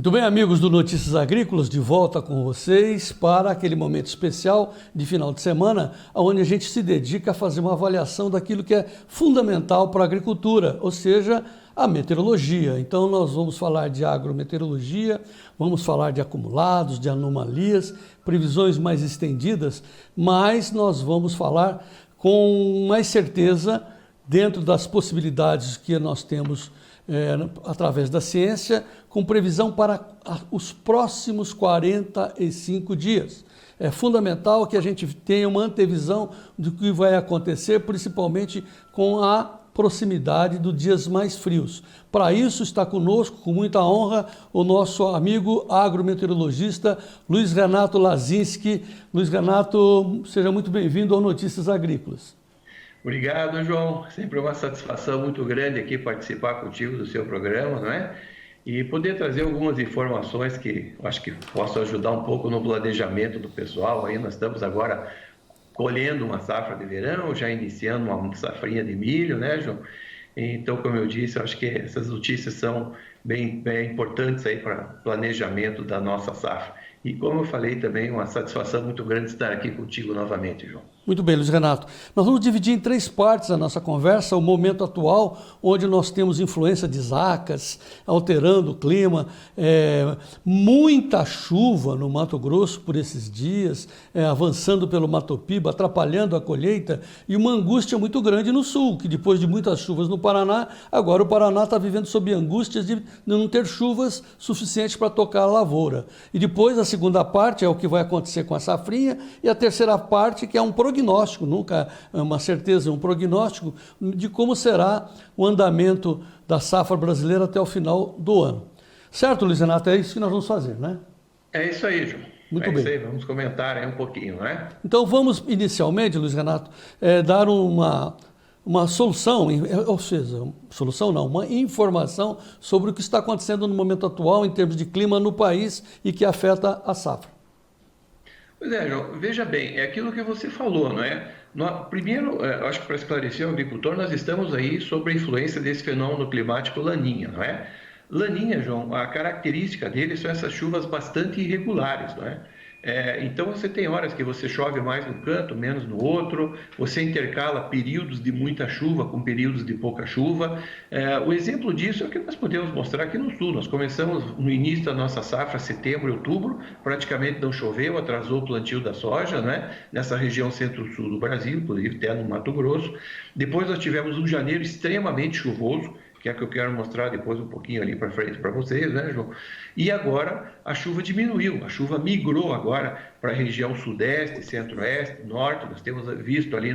Muito bem, amigos do Notícias Agrícolas, de volta com vocês para aquele momento especial de final de semana, onde a gente se dedica a fazer uma avaliação daquilo que é fundamental para a agricultura, ou seja, a meteorologia. Então nós vamos falar de agrometeorologia, vamos falar de acumulados, de anomalias, previsões mais estendidas, mas nós vamos falar com mais certeza dentro das possibilidades que nós temos através da ciência, com previsão para os próximos 45 dias. É fundamental que a gente tenha uma antevisão do que vai acontecer, principalmente com a proximidade dos dias mais frios. Para isso está conosco, com muita honra, o nosso amigo agrometeorologista Luiz Renato Lazinski. Luiz Renato, seja muito bem-vindo ao Notícias Agrícolas. Obrigado, João. Sempre uma satisfação muito grande aqui participar contigo do seu programa, não é? E poder trazer algumas informações que eu acho que possam ajudar um pouco no planejamento do pessoal. Aí nós estamos agora colhendo uma safra de verão, já iniciando uma safrinha de milho, né, João? Então, como eu disse, eu acho que essas notícias são bem importantes aí para o planejamento da nossa safra. E como eu falei também, uma satisfação muito grande estar aqui contigo novamente, João. Muito bem, Luiz Renato. Nós vamos dividir em 3 partes a nossa conversa, o momento atual, onde nós temos influência de zacas, alterando o clima, muita chuva no Mato Grosso por esses dias, avançando pelo Mato Piba, atrapalhando a colheita, e uma angústia muito grande no sul, que depois de muitas chuvas no Paraná, agora o Paraná está vivendo sob angústias de não ter chuvas suficientes para tocar a lavoura. E depois a segunda parte é o que vai acontecer com a safrinha, e a terceira parte, que é um prognóstico, nunca é uma certeza, um prognóstico de como será o andamento da safra brasileira até o final do ano. Certo, Luiz Renato? É isso que nós vamos fazer, né? É isso aí, João. Muito bem. Isso aí, vamos comentar aí um pouquinho, né? Então vamos inicialmente, Luiz Renato, dar uma solução, ou seja, solução não, uma informação sobre o que está acontecendo no momento atual em termos de clima no país e que afeta a safra. Pois é, João, veja bem, é aquilo que você falou, não é? Primeiro, acho que para esclarecer o agricultor, nós estamos aí sob a influência desse fenômeno climático Laninha, não é? Laninha, João, a característica dele são essas chuvas bastante irregulares, não é? Então você tem horas que você chove mais num canto, menos no outro, você intercala períodos de muita chuva com períodos de pouca chuva. O exemplo disso é o que nós podemos mostrar aqui no sul. Nós começamos no início da nossa safra, setembro e outubro, praticamente não choveu, atrasou o plantio da soja, né? Nessa região centro-sul do Brasil, inclusive até no Mato Grosso. Depois nós tivemos um janeiro extremamente chuvoso, que é que eu quero mostrar depois um pouquinho ali para frente para vocês, né, João? E agora a chuva diminuiu, a chuva migrou agora para a região sudeste, centro-oeste, norte. Nós temos visto ali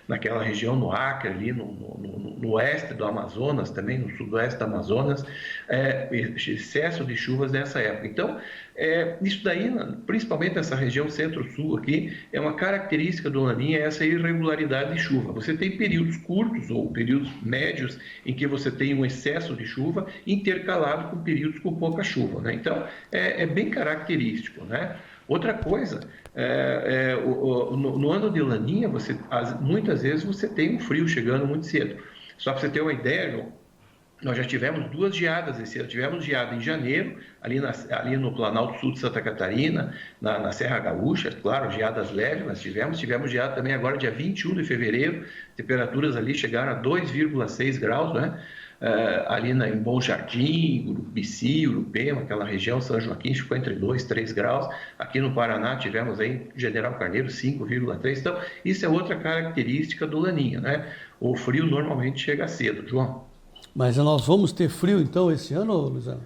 naquela região, no Acre, ali no oeste do Amazonas, também no sudoeste do Amazonas, excesso de chuvas nessa época. Então, isso daí, principalmente nessa região centro-sul aqui, é uma característica do Laninha, essa irregularidade de chuva. Você tem períodos curtos ou períodos médios em que você tem um excesso de chuva intercalado com períodos com pouca chuva, né? Então, é bem característico, né? Outra coisa, no ano de Laninha, muitas vezes você tem um frio chegando muito cedo. Só para você ter uma ideia, João, nós já tivemos 2 geadas esse ano. Tivemos geada em janeiro, ali no Planalto Sul de Santa Catarina, na Serra Gaúcha, claro, geadas leves, mas tivemos geada também agora, dia 21 de fevereiro, temperaturas ali chegaram a 2,6 graus, né? Ali em Bom Jardim, Urubici, Urupema, aquela região, São Joaquim, ficou entre 2 e 3 graus. Aqui no Paraná tivemos aí General Carneiro 5,3. Então, isso é outra característica do Laninha, né? O frio normalmente chega cedo, João. Mas nós vamos ter frio então esse ano, Luizano?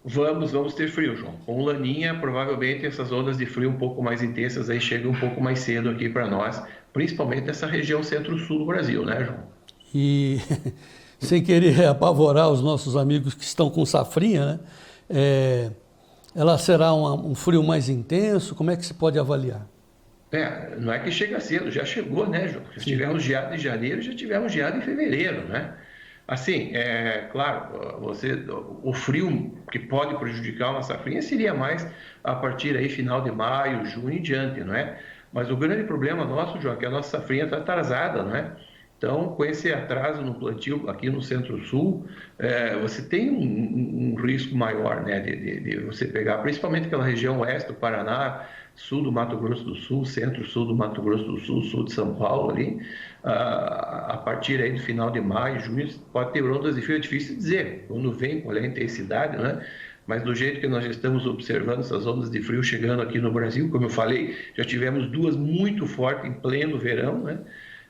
Vamos ter frio, João. Com o Laninha, provavelmente essas ondas de frio um pouco mais intensas aí chegam um pouco mais cedo aqui para nós, principalmente nessa região centro-sul do Brasil, né, João? E sem querer apavorar os nossos amigos que estão com safrinha, né? Ela será um frio mais intenso? Como é que se pode avaliar? Não é que chega cedo, já chegou, né, João? Já tivemos geada em janeiro, já tivemos geada em fevereiro, né? Assim, claro, o frio que pode prejudicar uma safrinha seria mais a partir aí final de maio, junho em diante, não é? Mas o grande problema nosso, João, é que a nossa safrinha está atrasada, não é? Então, com esse atraso no plantio aqui no Centro-Sul, você tem um risco maior, né, de você pegar, principalmente aquela região oeste do Paraná, sul do Mato Grosso do Sul, centro-sul do Mato Grosso do Sul, sul de São Paulo ali, a partir aí do final de maio, junho, pode ter ondas de frio, é difícil dizer, quando vem, qual é a intensidade, né? Mas do jeito que nós já estamos observando essas ondas de frio chegando aqui no Brasil, como eu falei, já tivemos duas muito fortes em pleno verão, né?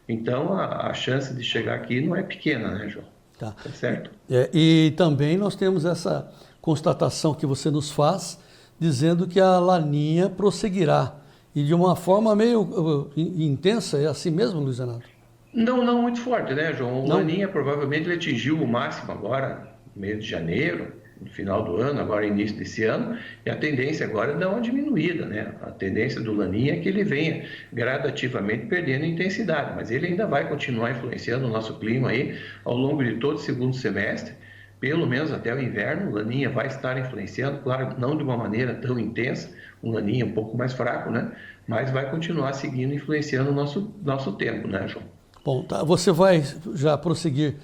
Então a chance de chegar aqui não é pequena, né, João? Tá. Certo? E também nós temos essa constatação que você nos faz, dizendo que a laninha prosseguirá. E de uma forma meio intensa, é assim mesmo, Luiz Renato? Não muito forte, né, João? O Não? Laninha provavelmente ele atingiu o máximo agora, no mês de janeiro, no final do ano, agora início desse ano, e a tendência agora é dar uma diminuída, né? A tendência do Laninha é que ele venha gradativamente perdendo intensidade, mas ele ainda vai continuar influenciando o nosso clima aí ao longo de todo o segundo semestre, pelo menos até o inverno. O Laninha vai estar influenciando, claro, não de uma maneira tão intensa, um Laninha um pouco mais fraco, né? Mas vai continuar seguindo influenciando o nosso tempo, né, João? Bom, tá, você vai já prosseguir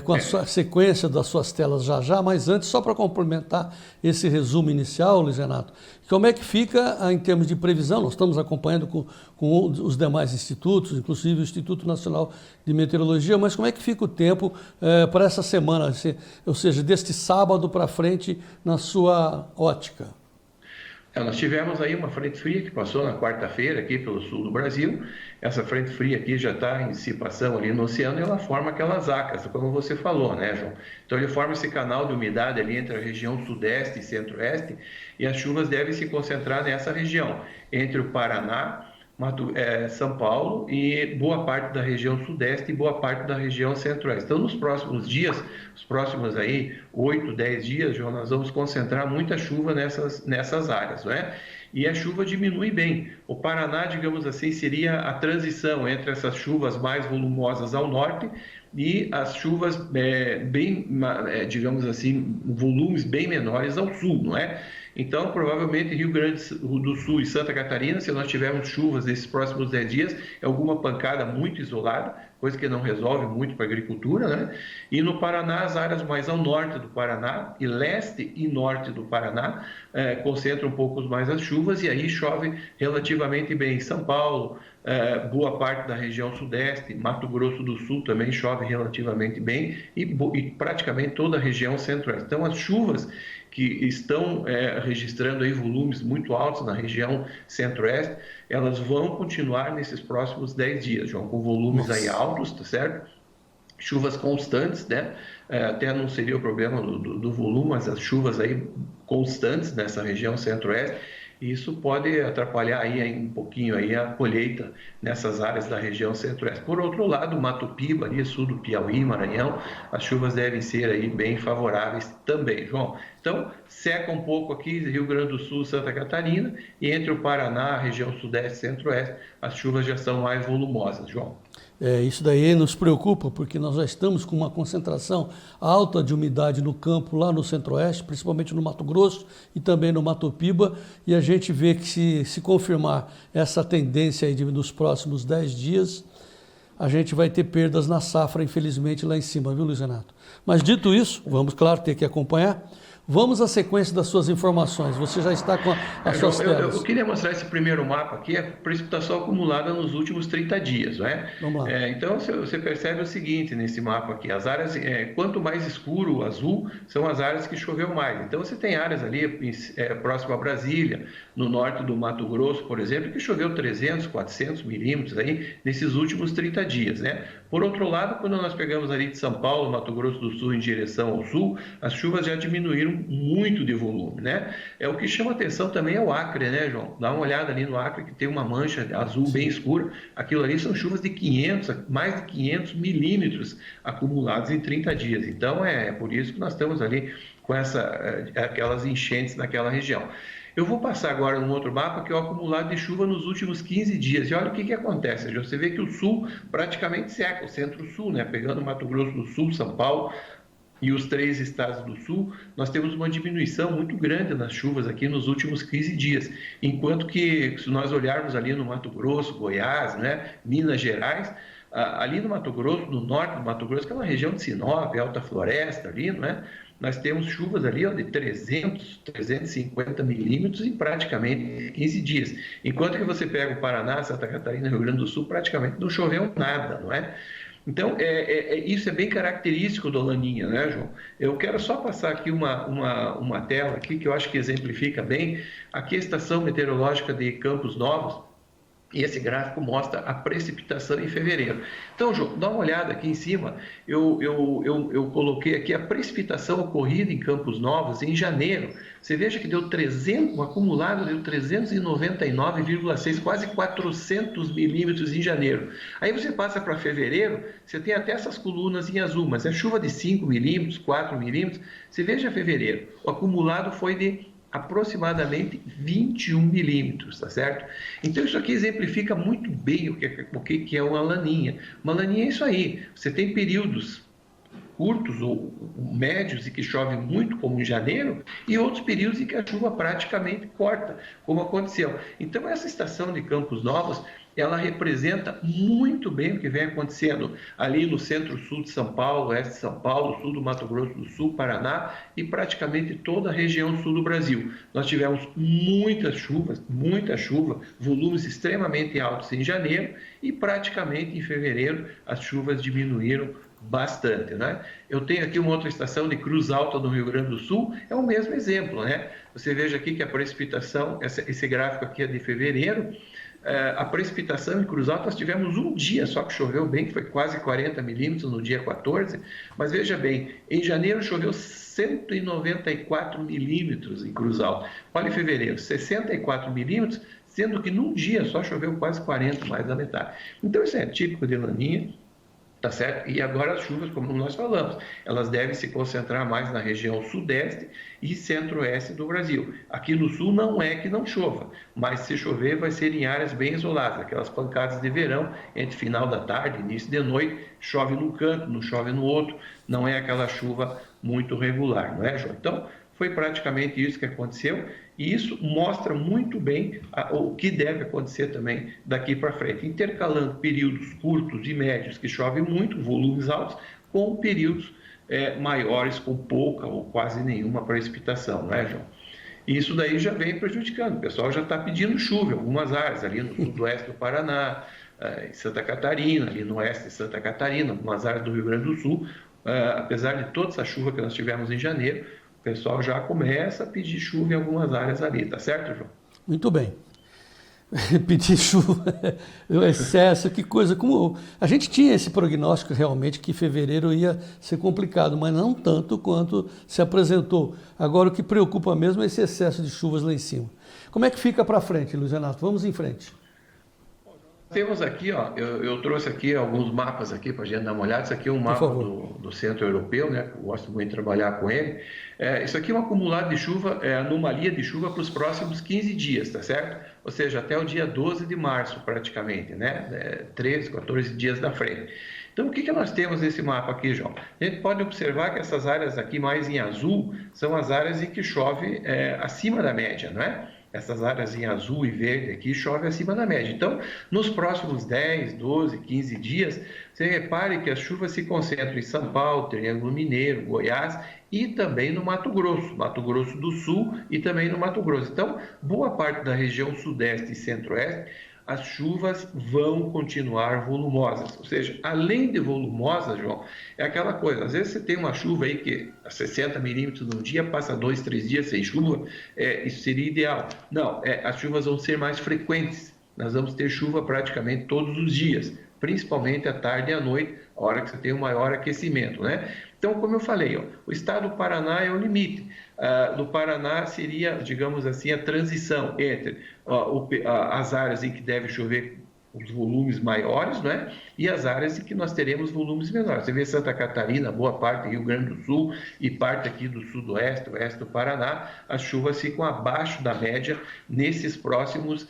com a sua sequência das suas telas já, mas antes, só para complementar esse resumo inicial, Luiz Renato, como é que fica em termos de previsão? Nós estamos acompanhando com os demais institutos, inclusive o Instituto Nacional de Meteorologia, mas como é que fica o tempo para essa semana, ou seja, deste sábado para frente, na sua ótica? Nós tivemos aí uma frente fria que passou na quarta-feira aqui pelo sul do Brasil. Essa frente fria aqui já está em dissipação ali no oceano e ela forma aquelas acas, como você falou, né, João? Então ele forma esse canal de umidade ali entre a região sudeste e centro-oeste e as chuvas devem se concentrar nessa região, entre o Paraná, São Paulo e boa parte da região sudeste e boa parte da região centro-oeste. Então, nos próximos dias, os próximos aí 8, 10 dias, João, nós vamos concentrar muita chuva nessas áreas, não é? E a chuva diminui bem. O Paraná, digamos assim, seria a transição entre essas chuvas mais volumosas ao norte e as chuvas digamos assim, volumes bem menores ao sul, não é? Então, provavelmente, Rio Grande do Sul e Santa Catarina, se nós tivermos chuvas nesses próximos 10 dias, é alguma pancada muito isolada, coisa que não resolve muito para a agricultura, né? E no Paraná, as áreas mais ao norte do Paraná, e leste e norte do Paraná, concentram um pouco mais as chuvas, e aí chove relativamente bem. Em São Paulo, boa parte da região sudeste, Mato Grosso do Sul também chove relativamente bem, e praticamente toda a região centro-oeste. Então, as chuvas que estão registrando aí volumes muito altos na região centro-oeste, elas vão continuar nesses próximos 10 dias, João, com volumes aí altos, tá certo? Chuvas constantes, né? Até não seria o problema do volume, mas as chuvas aí constantes nessa região centro-oeste, e isso pode atrapalhar aí um pouquinho aí a colheita nessas áreas da região centro-oeste. Por outro lado, Mato Piba, ali sul do Piauí, Maranhão, as chuvas devem ser aí bem favoráveis também, João. Então, seca um pouco aqui Rio Grande do Sul, Santa Catarina, e entre o Paraná, a região sudeste e centro-oeste, as chuvas já são mais volumosas, João. Isso daí nos preocupa, porque nós já estamos com uma concentração alta de umidade no campo, lá no centro-oeste, principalmente no Mato Grosso e também no Mato Piba, e a gente vê que se confirmar essa tendência aí nos próximos 10 dias, a gente vai ter perdas na safra, infelizmente, lá em cima, viu, Luiz Renato? Mas dito isso, vamos, claro, ter que acompanhar. Vamos à sequência das suas informações. Você já está com as suas telas. Eu queria mostrar esse primeiro mapa aqui, a precipitação acumulada nos últimos 30 dias, não é? Vamos lá. Então, você percebe o seguinte nesse mapa aqui, as áreas, quanto mais escuro o azul, são as áreas que choveu mais. Então, você tem áreas ali próximo a Brasília, no norte do Mato Grosso, por exemplo, que choveu 300, 400 milímetros aí nesses últimos 30 dias, né? Por outro lado, quando nós pegamos ali de São Paulo, Mato Grosso do Sul, em direção ao sul, as chuvas já diminuíram muito de volume, né? O que chama atenção também é o Acre, né, João? Dá uma olhada ali no Acre, que tem uma mancha azul bem escura. Aquilo ali são chuvas de 500, mais de 500 milímetros acumulados em 30 dias. Então, é por isso que nós estamos ali com aquelas enchentes naquela região. Eu vou passar agora num outro mapa, que é o acumulado de chuva nos últimos 15 dias. E olha o que acontece. Você vê que o sul praticamente seca, o centro-sul, né? Pegando Mato Grosso do Sul, São Paulo, e os 3 estados do sul, nós temos uma diminuição muito grande nas chuvas aqui nos últimos 15 dias, enquanto que, se nós olharmos ali no Mato Grosso, Goiás, né, Minas Gerais, ali no Mato Grosso, no norte do Mato Grosso, que é uma região de Sinop, Alta Floresta ali, né, nós temos chuvas ali de 300, 350 milímetros em praticamente 15 dias, enquanto que você pega o Paraná, Santa Catarina, Rio Grande do Sul, praticamente não choveu nada, não é? Então, isso é bem característico do Laninha, né, João? Eu quero só passar aqui uma tela aqui que eu acho que exemplifica bem. Aqui a estação meteorológica de Campos Novos, e esse gráfico mostra a precipitação em fevereiro. Então, João, dá uma olhada aqui em cima. Eu coloquei aqui a precipitação ocorrida em Campos Novos em janeiro. Você veja que deu 300, o acumulado deu 399,6, quase 400 milímetros em janeiro. Aí você passa para fevereiro, você tem até essas colunas em azul, mas é chuva de 5 milímetros, 4 milímetros. Você veja fevereiro, o acumulado foi de aproximadamente 21 milímetros, tá certo? Então isso aqui exemplifica muito bem o que é uma laninha. Uma laninha é isso aí, você tem períodos curtos ou médios e que chove muito, como em janeiro, e outros períodos em que a chuva praticamente corta, como aconteceu. Então essa estação de Campos Novos, ela representa muito bem o que vem acontecendo ali no centro-sul de São Paulo, oeste de São Paulo, sul do Mato Grosso do Sul, Paraná e praticamente toda a região sul do Brasil. Nós tivemos muita chuva, volumes extremamente altos em janeiro e praticamente em fevereiro as chuvas diminuíram bastante, né? Eu tenho aqui uma outra estação de Cruz Alta do Rio Grande do Sul, é o mesmo exemplo, né? Você veja aqui que a precipitação, esse gráfico aqui é de fevereiro, a precipitação em Cruz Alta, nós tivemos um dia só que choveu bem, que foi quase 40 milímetros no dia 14, mas veja bem, em janeiro choveu 194 milímetros em Cruz Alta. Olha em fevereiro, 64 milímetros, sendo que num dia só choveu quase 40, mais da metade. Então isso é típico de laninha. Tá certo? E agora as chuvas, como nós falamos, elas devem se concentrar mais na região sudeste e centro-oeste do Brasil. Aqui no sul não é que não chova, mas se chover vai ser em áreas bem isoladas, aquelas pancadas de verão, entre final da tarde e início de noite, chove num canto, não chove no outro, não é aquela chuva muito regular, não é, João? Então, foi praticamente isso que aconteceu e isso mostra muito bem o que deve acontecer também daqui para frente, intercalando períodos curtos e médios que chove muito, volumes altos, com períodos maiores com pouca ou quase nenhuma precipitação, né, João? E isso daí já vem prejudicando, o pessoal já está pedindo chuva em algumas áreas, ali no sudoeste do Paraná, em Santa Catarina, ali no oeste de Santa Catarina, algumas áreas do Rio Grande do Sul, apesar de toda essa chuva que nós tivemos em janeiro, o pessoal já começa a pedir chuva em algumas áreas ali, tá certo, João? Muito bem. Pedir chuva, o excesso, que coisa. Como a gente tinha esse prognóstico realmente que fevereiro ia ser complicado, mas não tanto quanto se apresentou. Agora o que preocupa mesmo é esse excesso de chuvas lá em cima. Como é que fica para frente, Luiz Renato? Vamos em frente. Temos aqui, ó, eu trouxe aqui alguns mapas aqui para a gente dar uma olhada. Isso aqui é um mapa do Centro Europeu, né? Eu gosto muito de trabalhar com ele. Isso aqui é um acumulado de chuva, anomalia de chuva para os próximos 15 dias, tá certo? Ou seja, até o dia 12 de março, praticamente, né? 13, 14 dias da frente. Então, o que nós temos nesse mapa aqui, João? A gente pode observar que essas áreas aqui mais em azul são as áreas em que chove acima da média, não é? Essas áreas em azul e verde aqui chove acima da média. Então, nos próximos 10, 12, 15 dias, você repare que as chuvas se concentram em São Paulo, Triângulo Mineiro, Goiás e também no Mato Grosso do Sul e também no Mato Grosso. Então, boa parte da região sudeste e centro-oeste, as chuvas vão continuar volumosas. Ou seja, além de volumosas, João, é aquela coisa, às vezes você tem uma chuva aí que a 60 milímetros num dia, passa 2, 3 dias sem chuva, isso seria ideal. Não, as chuvas vão ser mais frequentes, nós vamos ter chuva praticamente todos os dias, principalmente à tarde e à noite, a hora que você tem um maior aquecimento, né? Então, como eu falei, o estado do Paraná é o limite. Do Paraná seria, digamos assim, a transição entre as áreas em que deve chover os volumes maiores, né? E as áreas em que nós teremos volumes menores. Você vê Santa Catarina, boa parte do Rio Grande do Sul e parte aqui do sudoeste, oeste do Paraná, as chuvas ficam abaixo da média nesses próximos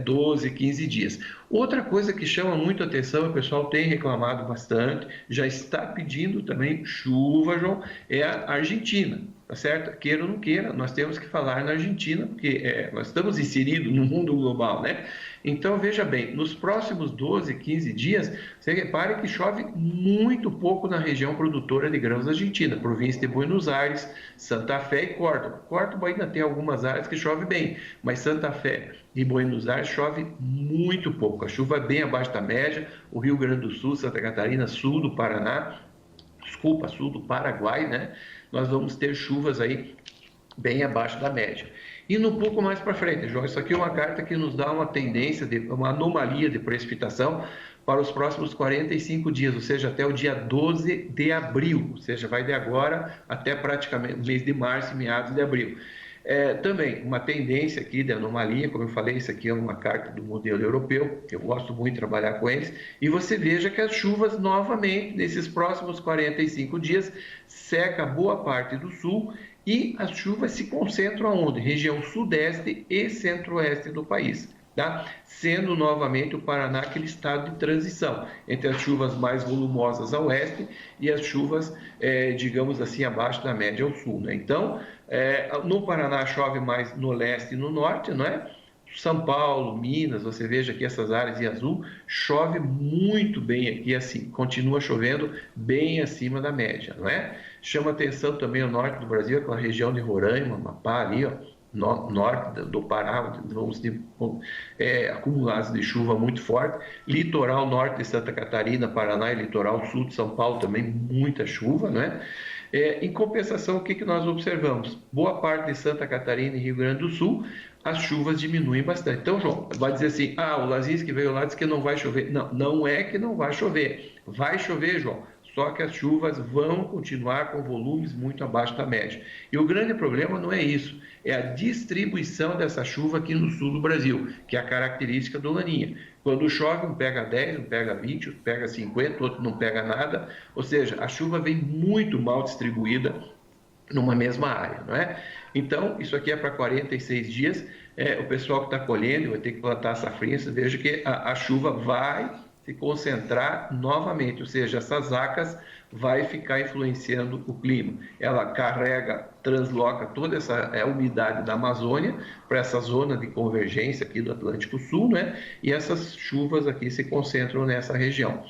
12, 15 dias. Outra coisa que chama muito atenção, o pessoal tem reclamado bastante, já está pedindo também chuva, João, é a Argentina. Tá certo? Queira ou não queira, nós temos que falar na Argentina, porque nós estamos inseridos no mundo global, né? Então, veja bem, nos próximos 12, 15 dias, você repare que chove muito pouco na região produtora de grãos da Argentina, província de Buenos Aires, Santa Fé e Córdoba. Córdoba ainda tem algumas áreas que chove bem, mas Santa Fé e Buenos Aires chove muito pouco. A chuva é bem abaixo da média, o Rio Grande do Sul, Santa Catarina, sul do Paraná, sul do Paraguai, né? Nós vamos ter chuvas aí bem abaixo da média. Indo um pouco mais para frente, João, isso aqui é uma carta que nos dá uma tendência, uma anomalia de precipitação para os próximos 45 dias, ou seja, até o dia 12 de abril, ou seja, vai de agora até praticamente o mês de março, meados de abril. Também uma tendência aqui de anomalia, como eu falei, isso aqui é uma carta do modelo europeu, que eu gosto muito de trabalhar com eles, e você veja que as chuvas novamente, nesses próximos 45 dias, seca boa parte do sul e as chuvas se concentram aonde? Região sudeste e centro-oeste do país. Tá? Sendo novamente o Paraná aquele estado de transição entre as chuvas mais volumosas a oeste e as chuvas, digamos assim, abaixo da média ao sul. Né? Então, no Paraná chove mais no leste e no norte, não é? São Paulo, Minas, você veja aqui essas áreas em azul, chove muito bem aqui, assim, continua chovendo bem acima da média, não é? Chama atenção também o norte do Brasil, aquela região de Roraima, Amapá ali, ó, norte do Pará, vamos ter acumulados de chuva muito forte, litoral norte de Santa Catarina, Paraná e litoral sul de São Paulo também muita chuva, né? Em compensação, o que nós observamos? Boa parte de Santa Catarina e Rio Grande do Sul, as chuvas diminuem bastante. Então, João, vai dizer assim, o Lazinski veio lá e disse que não vai chover. Não, não é que não vai chover. Vai chover, João. Só que as chuvas vão continuar com volumes muito abaixo da média. E o grande problema não é isso, é a distribuição dessa chuva aqui no sul do Brasil, que é a característica do Laninha. Quando chove, um pega 10, um pega 20, um pega 50, outro não pega nada. Ou seja, a chuva vem muito mal distribuída numa mesma área, não é? Então, isso aqui é para 46 dias. O pessoal que está colhendo vai ter que plantar safrinha, veja que a chuva vai se concentrar novamente, ou seja, essas acas vai ficar influenciando o clima. Ela carrega, transloca toda essa umidade da Amazônia para essa zona de convergência aqui do Atlântico Sul, né? E essas chuvas aqui se concentram nessa região.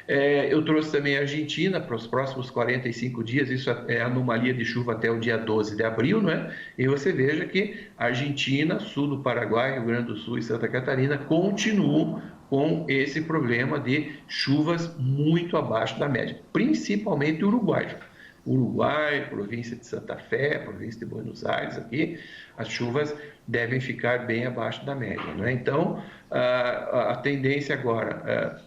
Eu trouxe também a Argentina para os próximos 45 dias, isso é anomalia de chuva até o dia 12 de abril, né? E você veja que a Argentina, sul do Paraguai, Rio Grande do Sul e Santa Catarina continuam com esse problema de chuvas muito abaixo da média, principalmente o Uruguai. Uruguai, província de Santa Fé, província de Buenos Aires, aqui, as chuvas devem ficar bem abaixo da média, né? Então, a tendência agora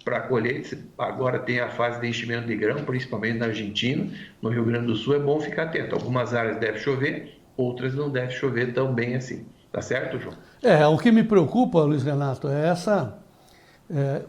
para a colheita, agora tem a fase de enchimento de grão, principalmente na Argentina, no Rio Grande do Sul, é bom ficar atento. Algumas áreas devem chover, outras não devem chover tão bem assim. Tá certo, João? O que me preocupa, Luiz Renato, é essa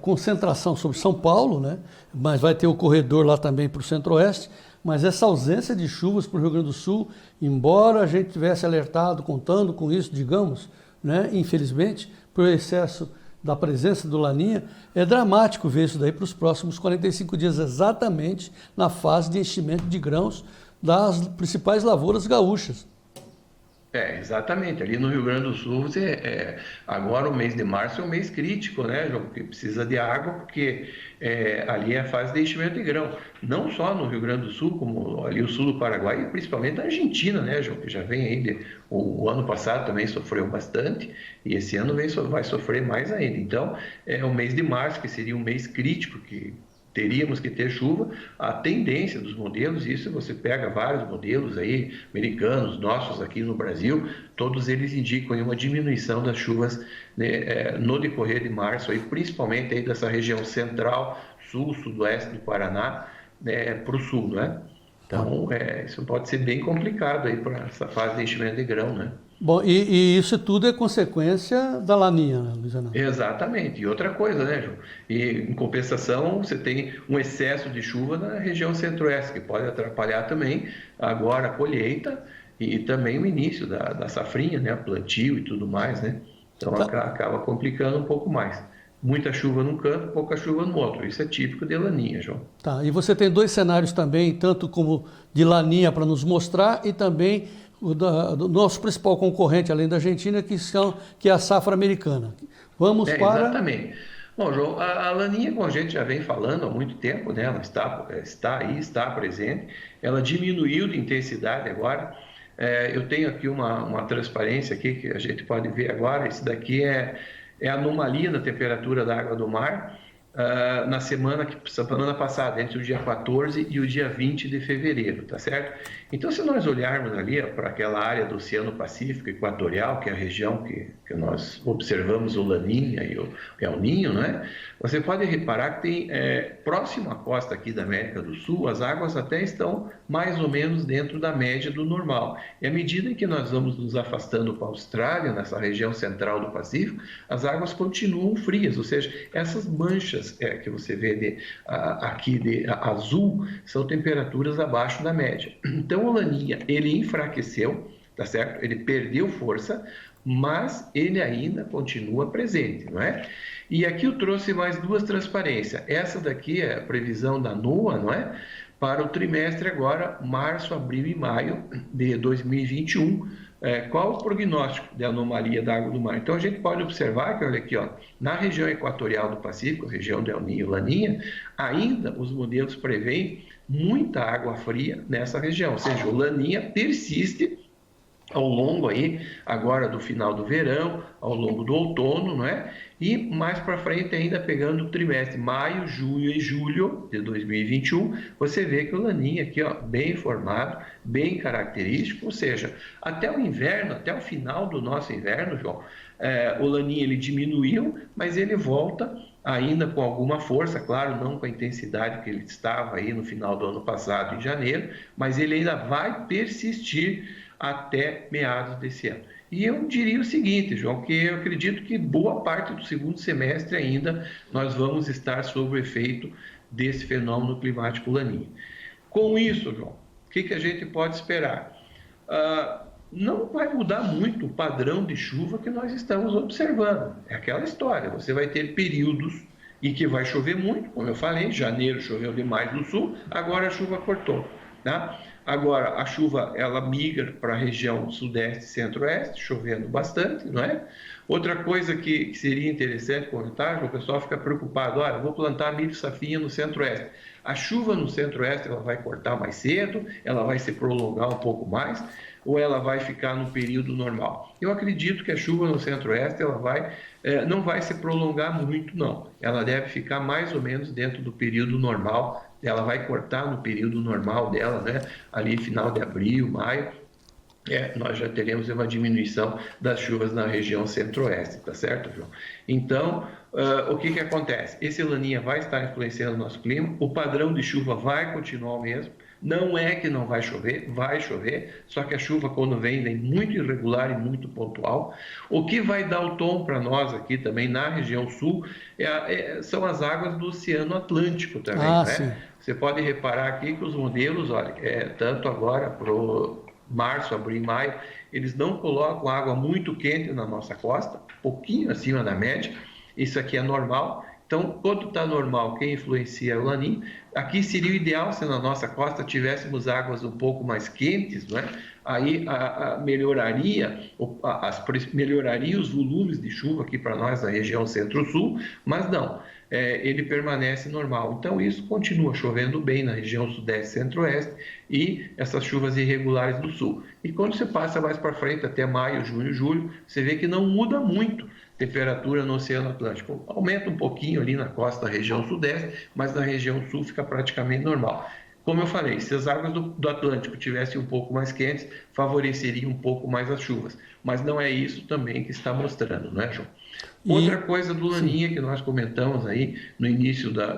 concentração sobre São Paulo, né? Mas vai ter o corredor lá também para o centro-oeste, mas essa ausência de chuvas para o Rio Grande do Sul, embora a gente tivesse alertado, contando com isso, digamos, né? Infelizmente, por excesso da presença do Laninha, é dramático ver isso daí para os próximos 45 dias, exatamente na fase de enchimento de grãos das principais lavouras gaúchas. Exatamente. Ali no Rio Grande do Sul, agora o mês de março é um mês crítico, né, João? Porque precisa de água, porque ali é a fase de enchimento de grão. Não só no Rio Grande do Sul, como ali o sul do Paraguai, e principalmente na Argentina, né, João? Que já vem aí, o ano passado também sofreu bastante, e esse ano vai sofrer mais ainda. Então, é o mês de março, que seria um mês crítico, que teríamos que ter chuva. A tendência dos modelos, isso você pega vários modelos aí, americanos, nossos aqui no Brasil, todos eles indicam uma diminuição das chuvas, né, no decorrer de março, aí, principalmente aí dessa região central, sul, sudoeste do Paraná, né, para o sul, né? Então, isso pode ser bem complicado aí para essa fase de enchimento de grão, né? Bom, e isso tudo é consequência da laninha, né, Luiz Renato? Exatamente. E outra coisa, né, João? E em compensação, você tem um excesso de chuva na região centro-oeste, que pode atrapalhar também agora a colheita e também o início da safrinha, né, plantio e tudo mais, né? Então Tá, acaba complicando um pouco mais. Muita chuva num canto, pouca chuva no outro. Isso é típico de laninha, João. tá. E você tem dois cenários também, tanto como de laninha para nos mostrar e também do nosso principal concorrente, além da Argentina, que é a safra americana. Vamos para... Exatamente. Bom, João, a laninha, como a gente já vem falando há muito tempo, né, ela está aí, está presente. Ela diminuiu de intensidade agora. Eu tenho aqui uma transparência aqui que a gente pode ver agora. Isso daqui é a anomalia da temperatura da água do mar na semana passada, entre o dia 14 e o dia 20 de fevereiro, tá certo? Então, se nós olharmos ali para aquela área do Oceano Pacífico Equatorial, que é a região que nós observamos o Laninha e o El Ninho, né? Você pode reparar que tem próximo à costa aqui da América do Sul, as águas até estão mais ou menos dentro da média do normal. E à medida que nós vamos nos afastando para a Austrália, nessa região central do Pacífico, as águas continuam frias, ou seja, essas manchas que você vê aqui de azul são temperaturas abaixo da média. Então, o Laninha, ele enfraqueceu, tá certo? Ele perdeu força, mas ele ainda continua presente, não é? E aqui eu trouxe mais duas transparências. Essa daqui é a previsão da NOAA, não é? Para o trimestre agora, março, abril e maio de 2021. Qual o prognóstico de anomalia da água do mar? Então a gente pode observar que, olha aqui, ó, na região equatorial do Pacífico, região del Niño e Laninha, ainda os modelos preveem muita água fria nessa região, ou seja, o Laninha persiste ao longo aí, agora do final do verão, ao longo do outono, não é? E mais para frente ainda pegando o trimestre maio, junho e julho de 2021, você vê que o Laninha aqui, ó, bem formado, bem característico, ou seja, até o inverno, até o final do nosso inverno, João, o Laninha ele diminuiu, mas ele volta ainda com alguma força, claro, não com a intensidade que ele estava aí no final do ano passado, em janeiro, mas ele ainda vai persistir até meados desse ano. E eu diria o seguinte, João, que eu acredito que boa parte do segundo semestre ainda nós vamos estar sob o efeito desse fenômeno climático Laninha. Com isso, João, o que a gente pode esperar? Não vai mudar muito o padrão de chuva que nós estamos observando. É aquela história, você vai ter períodos em que vai chover muito, como eu falei, janeiro choveu demais no sul, agora a chuva cortou, tá? Agora, a chuva, ela migra para a região sudeste e centro-oeste, chovendo bastante, não é? Outra coisa que seria interessante comentar, o pessoal fica preocupado, olha, vou plantar milho safrinha no centro-oeste. A chuva no centro-oeste, ela vai cortar mais cedo, ela vai se prolongar um pouco mais, ou ela vai ficar no período normal? Eu acredito que a chuva no centro-oeste, não vai se prolongar muito, não. Ela deve ficar mais ou menos dentro do período normal, ela vai cortar no período normal dela, né? Ali final de abril, maio, nós já teremos uma diminuição das chuvas na região centro-oeste, tá certo, João? Então, o que acontece? Esse Laninha vai estar influenciando o nosso clima, o padrão de chuva vai continuar o mesmo, não é que não vai chover, só que a chuva quando vem muito irregular e muito pontual. O que vai dar o tom para nós aqui também na região sul são as águas do Oceano Atlântico também, sim. né? Você pode reparar aqui que os modelos, olha, tanto agora para março, abril e maio, eles não colocam água muito quente na nossa costa, um pouquinho acima da média, isso aqui é normal. Então, quando está normal, quem influencia é o Laninha. Aqui seria o ideal se na nossa costa tivéssemos águas um pouco mais quentes, não é? Aí melhoraria os volumes de chuva aqui para nós na região centro-sul, mas não, ele permanece normal. Então, isso continua chovendo bem na região sudeste e centro-oeste e essas chuvas irregulares do sul. E quando você passa mais para frente, até maio, junho, julho, você vê que não muda muito temperatura no Oceano Atlântico. Aumenta um pouquinho ali na costa da região sudeste, mas na região sul fica praticamente normal. Como eu falei, se as águas do Atlântico tivessem um pouco mais quentes, favoreceria um pouco mais as chuvas. Mas não é isso também que está mostrando, não é, João? Outra coisa do Laninha que nós comentamos aí no início da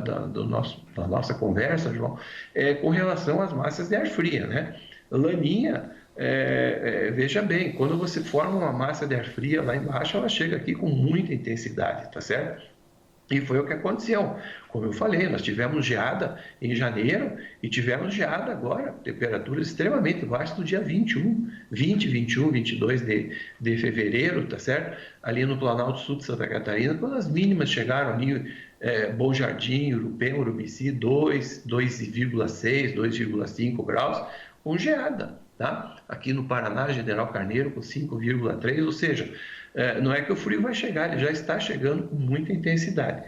nossa conversa, João, é com relação às massas de ar fria, né? Laninha, veja bem, quando você forma uma massa de ar fria lá embaixo, ela chega aqui com muita intensidade, tá certo? E foi o que aconteceu. Como eu falei, nós tivemos geada em janeiro e tivemos geada agora, temperaturas extremamente baixas no dia 21, 20, 21, 22 de fevereiro, tá certo? Ali no Planalto Sul de Santa Catarina, quando as mínimas chegaram ali, Bom Jardim, Urupema, Urubici, 2, 2,6, 2,5 graus, com geada, tá? Aqui no Paraná, General Carneiro, com 5,3, ou seja, não é que o frio vai chegar, ele já está chegando com muita intensidade.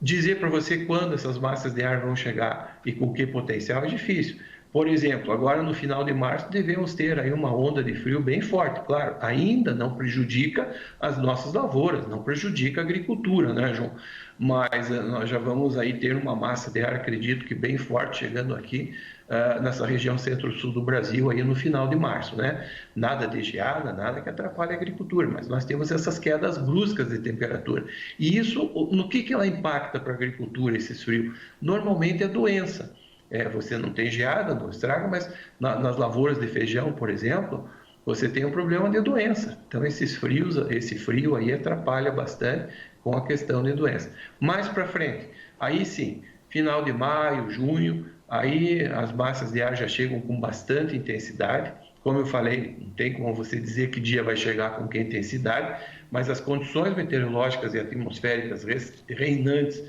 Dizer para você quando essas massas de ar vão chegar e com que potencial é difícil. Por exemplo, agora no final de março devemos ter aí uma onda de frio bem forte. Claro, ainda não prejudica as nossas lavouras, não prejudica a agricultura, né, João? Mas nós já vamos aí ter uma massa de ar, acredito que bem forte, chegando aqui nessa região centro-sul do Brasil aí no final de março, né? Nada de geada, nada que atrapalhe a agricultura, mas nós temos essas quedas bruscas de temperatura. E isso, no que ela impacta para a agricultura, esses frios? Normalmente é doença. Você não tem geada, não estraga, mas nas lavouras de feijão, por exemplo, você tem um problema de doença. Então, esse frio aí atrapalha bastante com a questão de doença. Mais para frente, aí sim, final de maio, junho, aí as massas de ar já chegam com bastante intensidade. Como eu falei, não tem como você dizer que dia vai chegar com que intensidade, mas as condições meteorológicas e atmosféricas reinantes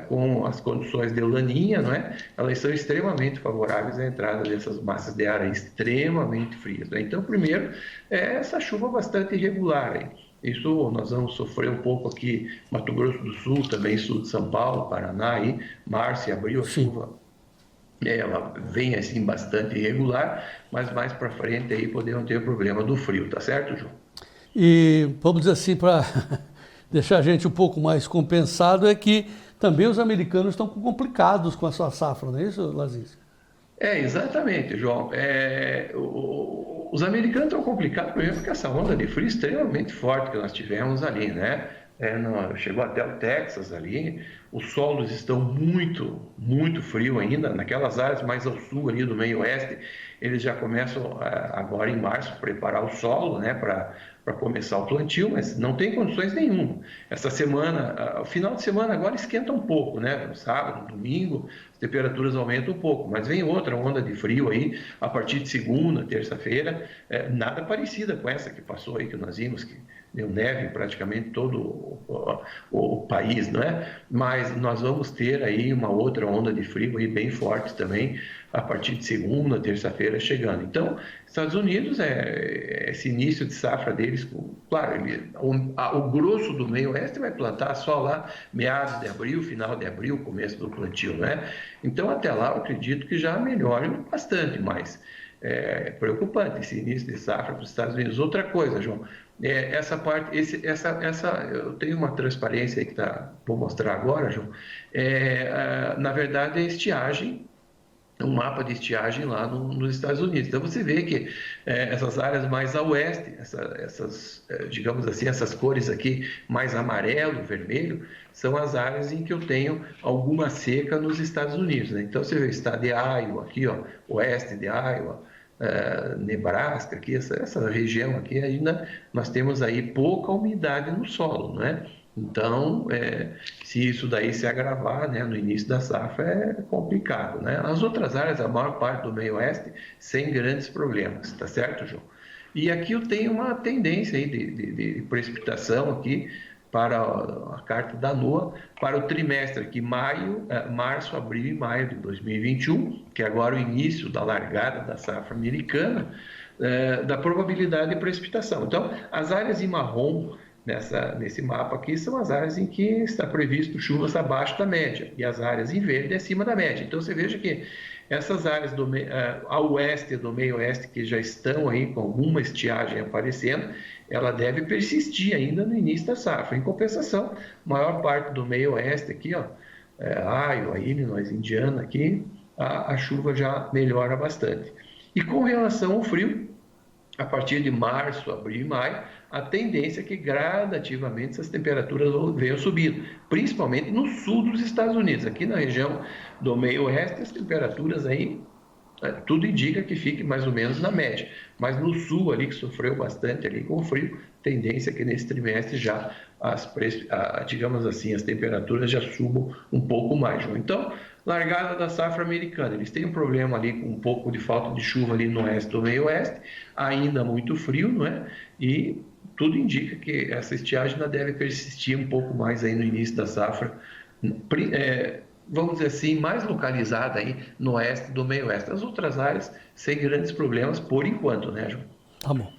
com as condições de laninha, não é? Elas são extremamente favoráveis à entrada dessas massas de ar extremamente frias, né? Então, primeiro, essa chuva bastante irregular aí. Isso nós vamos sofrer um pouco aqui, Mato Grosso do Sul, também sul de São Paulo, Paraná, aí, março e abril, a chuva ela vem assim bastante irregular, mas mais para frente aí podemos ter o problema do frio, tá certo, João? E vamos dizer assim, para deixar a gente um pouco mais compensado, é que também os americanos estão complicados com a sua safra, não é isso, Laziz? Exatamente, João. Os americanos estão complicados, por exemplo, com essa onda de frio extremamente forte que nós tivemos ali, né? Chegou até o Texas ali, os solos estão muito, muito frio ainda, naquelas áreas mais ao sul ali do meio oeste, eles já começam agora em março a preparar o solo, né, para começar o plantio, mas não tem condições nenhuma. Essa semana, o final de semana agora esquenta um pouco, né? No sábado, no domingo, as temperaturas aumentam um pouco, mas vem outra onda de frio aí, a partir de segunda, terça-feira, nada parecida com essa que passou aí, que nós vimos, que deu neve em praticamente todo o país, não é? Mas nós vamos ter aí uma outra onda de frio aí bem forte também, a partir de segunda, terça-feira chegando. Então, Estados Unidos, esse início de safra deles, claro, o grosso do meio oeste vai plantar só lá meados de abril, final de abril, começo do plantio, né? Então, até lá, eu acredito que já melhore bastante, mas é preocupante esse início de safra para os Estados Unidos. Outra coisa, João, essa parte, eu tenho uma transparência aí que vou mostrar agora, João. Na verdade, é estiagem, um mapa de estiagem lá nos Estados Unidos. Então você vê que essas áreas mais a oeste, digamos assim, essas cores aqui mais amarelo, vermelho, são as áreas em que eu tenho alguma seca nos Estados Unidos, né? Então você vê o estado de Iowa aqui, ó, oeste de Iowa, Nebraska, aqui, essa região aqui ainda nós temos aí pouca umidade no solo, não é? Então, se isso daí se agravar, né, no início da safra é complicado, né? As outras áreas, a maior parte do meio oeste, sem grandes problemas, tá certo, João? E aqui eu tenho uma tendência aí de precipitação aqui para a carta da NOAA para o trimestre aqui, março, abril e maio de 2021, que é agora o início da largada da safra americana, da probabilidade de precipitação. Então, as áreas em marrom nesse mapa aqui são as áreas em que está previsto chuvas abaixo da média e as áreas em verde acima da média. Então você veja que essas áreas ao oeste do meio oeste que já estão aí com alguma estiagem aparecendo, ela deve persistir ainda no início da safra. Em compensação, maior parte do meio oeste aqui, ó, Iowa, Illinois, Indiana aqui, a chuva já melhora bastante. E com relação ao frio, a partir de março, abril e maio, a tendência é que gradativamente essas temperaturas venham subindo, principalmente no sul dos Estados Unidos. Aqui na região do meio oeste, as temperaturas aí Tudo indica que fique mais ou menos na média. Mas no sul ali, que sofreu bastante ali com o frio, tendência é que nesse trimestre já digamos assim, as temperaturas já subam um pouco mais, João. Então, largada da safra americana, eles têm um problema ali com um pouco de falta de chuva ali no oeste do meio oeste, ainda muito frio, não é? E tudo indica que essa estiagem ainda deve persistir um pouco mais aí no início da safra, vamos dizer assim, mais localizada aí no oeste do meio oeste. As outras áreas sem grandes problemas por enquanto, né, João? Tá bom.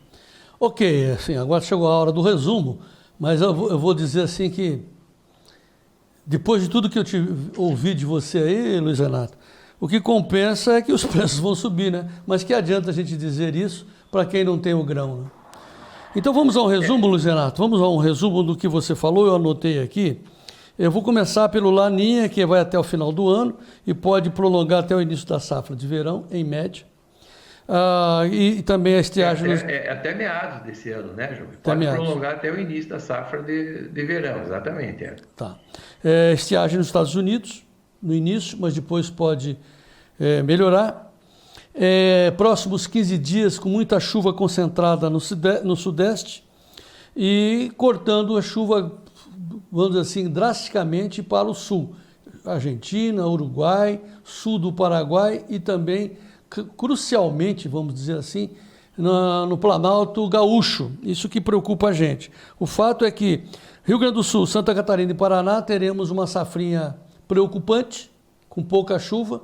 Ok, assim, agora chegou a hora do resumo, mas eu vou dizer assim que, depois de tudo que eu ouvi de você aí, Luiz Renato, o que compensa é que os preços vão subir, né? Mas que adianta a gente dizer isso para quem não tem o grão, né? Então vamos a um resumo, Luiz Renato, vamos a um resumo do que você falou, eu anotei aqui. Eu vou começar pelo Laninha, que vai até o final do ano e pode prolongar até o início da safra de verão, em média. E também a estiagem... Até meados desse ano, né, João? Pode prolongar até o início da safra de verão, exatamente. Tá. Estiagem nos Estados Unidos, no início, mas depois pode melhorar. Próximos 15 dias com muita chuva concentrada no sudeste e cortando a chuva, vamos dizer assim, drasticamente para o sul. Argentina, Uruguai, sul do Paraguai e também, crucialmente, vamos dizer assim, no Planalto Gaúcho. Isso que preocupa a gente. O fato é que Rio Grande do Sul, Santa Catarina e Paraná teremos uma safrinha preocupante, com pouca chuva,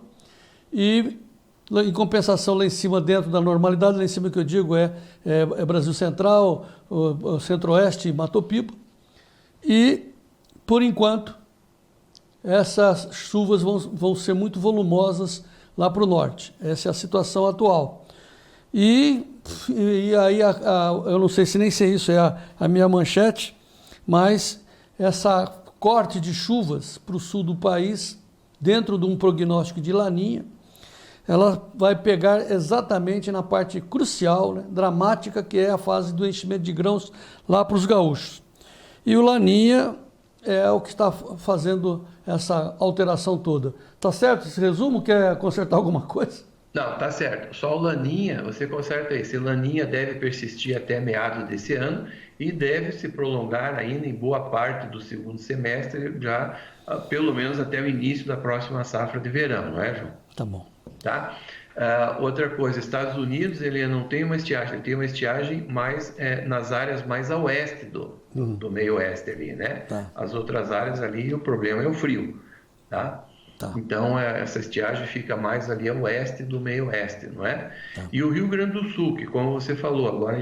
e em compensação lá em cima, dentro da normalidade, lá em cima que eu digo é Brasil Central, o Centro-Oeste e Mato Piba. E, por enquanto, essas chuvas vão ser muito volumosas lá para o norte. Essa é a situação atual. E aí, eu não sei se nem se isso é a minha manchete, mas essa corte de chuvas para o sul do país, dentro de um prognóstico de Laninha, ela vai pegar exatamente na parte crucial, né, dramática, que é a fase do enchimento de grãos lá para os gaúchos. E o Laninha é o que está fazendo essa alteração toda. Tá certo esse resumo? Quer consertar alguma coisa? Não, tá certo. Só o Laninha, você conserta esse. Laninha deve persistir até meados desse ano e deve se prolongar ainda em boa parte do segundo semestre, já pelo menos até o início da próxima safra de verão, não é, João? Tá bom. Tá? Outra coisa, Estados Unidos, ele não tem uma estiagem, ele tem uma estiagem mais nas áreas mais a oeste do meio oeste ali, né? Tá. As outras áreas ali, o problema é o frio, tá? Tá. Então, essa estiagem fica mais ali a oeste do meio oeste, não é? Tá. E o Rio Grande do Sul, que como você falou, agora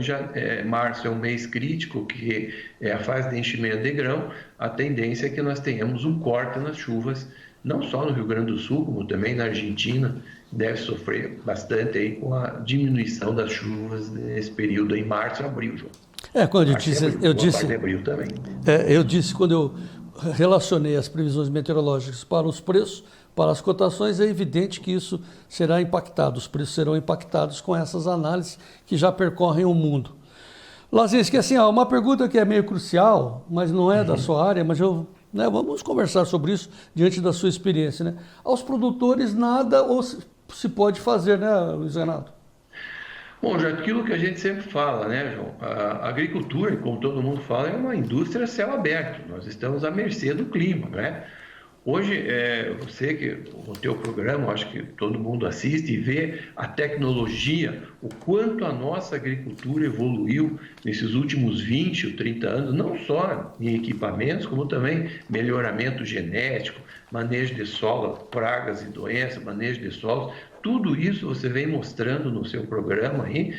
março é um mês crítico, que é a fase de enchimento de grão, a tendência é que nós tenhamos um corte nas chuvas, não só no Rio Grande do Sul, como também na Argentina, deve sofrer bastante aí com a diminuição das chuvas nesse período em março e abril, João. Quando eu disse quando eu relacionei as previsões meteorológicas para os preços, para as cotações, é evidente que isso será impactado, os preços serão impactados com essas análises que já percorrem o mundo. Lazinski, assim, uma pergunta que é meio crucial, mas não é da sua área, mas vamos conversar sobre isso diante da sua experiência, né? Aos produtores nada se pode fazer, né, Luiz Renato? Bom, já aquilo que a gente sempre fala, né, João? A agricultura, como todo mundo fala, é uma indústria a céu aberto. Nós estamos à mercê do clima, né? Hoje, você que o teu programa, acho que todo mundo assiste e vê a tecnologia, o quanto a nossa agricultura evoluiu nesses últimos 20 ou 30 anos, não só em equipamentos, como também melhoramento genético, manejo de solo, pragas e doenças, manejo de solos. Tudo isso você vem mostrando no seu programa aí,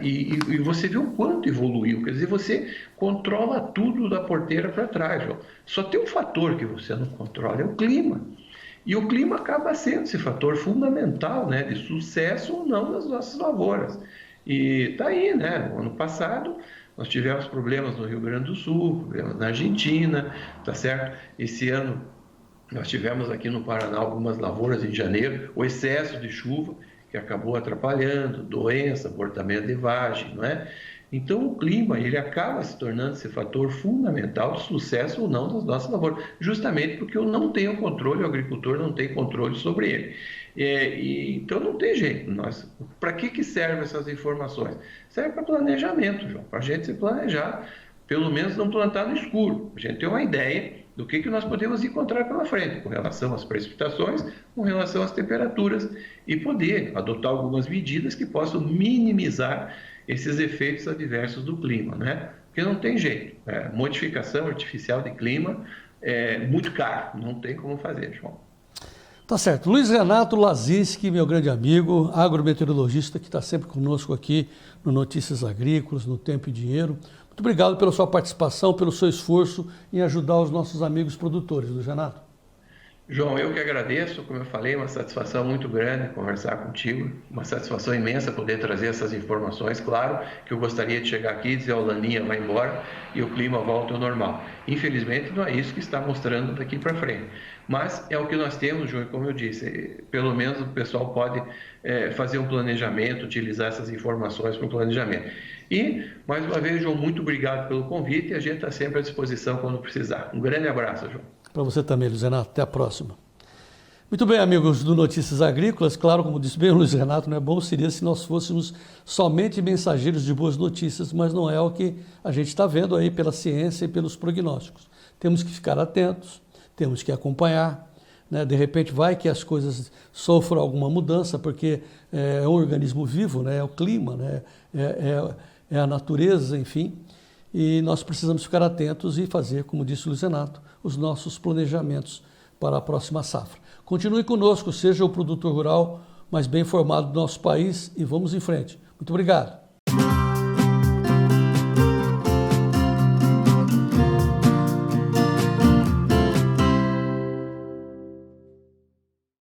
e você vê o quanto evoluiu. Quer dizer, você controla tudo da porteira para trás, João. Só tem um fator que você não controla, é o clima. E o clima acaba sendo esse fator fundamental, né, de sucesso ou não das nossas lavouras. E está aí, né? No ano passado, nós tivemos problemas no Rio Grande do Sul, problemas na Argentina, tá certo? Esse ano, nós tivemos aqui no Paraná algumas lavouras em janeiro, o excesso de chuva que acabou atrapalhando, doença, abortamento de vagem, não é? Então, o clima, ele acaba se tornando esse fator fundamental de sucesso ou não das nossas lavouras, justamente porque eu não tenho controle, o agricultor não tem controle sobre ele. Então, não tem jeito. Para que servem essas informações? Serve para planejamento, João, para a gente se planejar, pelo menos não plantar no escuro. A gente tem uma ideia do que nós podemos encontrar pela frente, com relação às precipitações, com relação às temperaturas, e poder adotar algumas medidas que possam minimizar esses efeitos adversos do clima, né? Porque não tem jeito. Modificação artificial de clima é muito caro, não tem como fazer, João. Tá certo. Luiz Renato Lazinski, meu grande amigo, agrometeorologista, que está sempre conosco aqui no Notícias Agrícolas, no Tempo e Dinheiro. Muito obrigado pela sua participação, pelo seu esforço em ajudar os nossos amigos produtores, Luiz Renato. João, eu que agradeço, como eu falei, uma satisfação muito grande conversar contigo, uma satisfação imensa poder trazer essas informações. Claro que eu gostaria de chegar aqui e dizer, o Laninha vai embora e o clima volta ao normal. Infelizmente, não é isso que está mostrando daqui para frente. Mas é o que nós temos, João, como eu disse, pelo menos o pessoal pode fazer um planejamento, utilizar essas informações para o planejamento. E, mais uma vez, João, muito obrigado pelo convite e a gente está sempre à disposição quando precisar. Um grande abraço, João. Para você também, Luiz Renato. Até a próxima. Muito bem, amigos do Notícias Agrícolas. Claro, como disse bem o Luiz Renato, não é bom seria se nós fôssemos somente mensageiros de boas notícias, mas não é o que a gente está vendo aí pela ciência e pelos prognósticos. Temos que ficar atentos, temos que acompanhar, né? De repente vai que as coisas sofram alguma mudança, porque é um organismo vivo, né? É o clima, né? É a natureza, enfim. E nós precisamos ficar atentos e fazer, como disse o Luiz Renato, os nossos planejamentos para a próxima safra. Continue conosco, seja o produtor rural mais bem informado do nosso país e vamos em frente. Muito obrigado.